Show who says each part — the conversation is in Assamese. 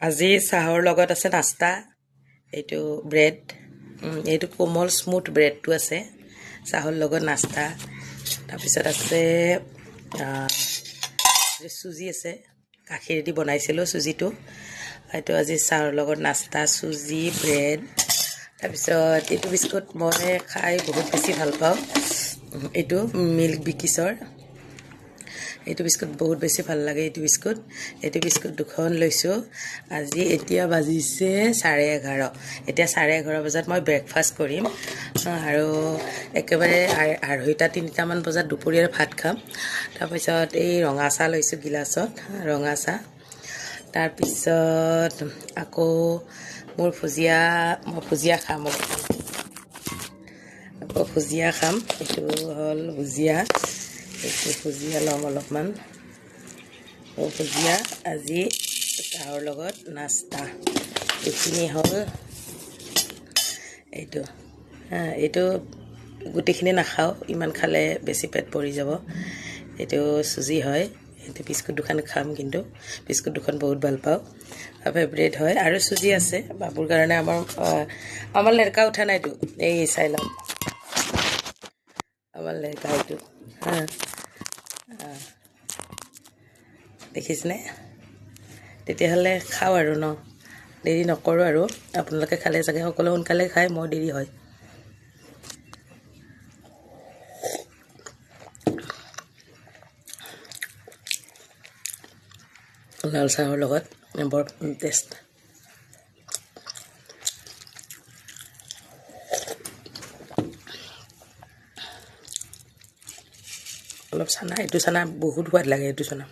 Speaker 1: আজি চাহৰ লগত আছে নাস্তা এইটো ব্ৰেড এইটো কোমল স্মুথ ব্ৰেডটো আছে চাহৰ লগত নাস্তা তাৰপিছত আছে সুজি আছে গাখীৰ দি বনাইছিলোঁ সুজিটো এইটো আজি চাহৰ লগত নাস্তা সুজি ব্ৰেড তাৰপিছত এইটো বিস্কুট মই খাই বহুত বেছি ভাল পাওঁ এইটো মিল্ক বিকিছৰ এইটো বিস্কুট বহুত বেছি ভাল লাগে এইটো বিস্কুট দুখন লৈছো আজি এতিয়া বাজিছে 11:30 এতিয়া 11:30 বজাত মই ব্ৰেকফাষ্ট কৰিম আৰু একেবাৰে 2:30-3টা মান বজাত দুপৰীয়াৰ ভাত খাম তাৰপিছত এই ৰঙা চাহ লৈছো গিলাছত ৰঙা চাহ তাৰপিছত আকৌ মোৰ ভুজিয়া খাম আকৌ ভুজিয়া খাম এইটো হল ভুজিয়া এইটো ভুজিয়া লম অলপমান ভুজিয়া আজি চাহৰ লগত নাস্তা এইখিনি হল এইটো গুটিখিনি নাখাও ইমান খালে বেছি পেট পৰি যাব এইটো সুজি হয় এইটো বিস্কুট দুখন খাম কিন্তু বিস্কুট দুখন বহুত ভাল পাওঁ ফেভৰেট হয় আৰু সুজি আছে বাবুৰ কাৰণে আমাৰ লড়কা উঠা নাইতো এই চাইলাম আমাৰ লড়কা এইটো দেখিছনে তেতিয়াহ'লে খাওঁ আৰু ন দেৰি নকৰোঁ আৰু আপোনালোকে খালে চাগে সকলো সোনকালে খায় মই দেৰি হয় লাল চাহৰ লগত বৰ টেষ্ট অলপ চানা এইটো চানা বহুত সোৱাদ লাগে এইটো চানা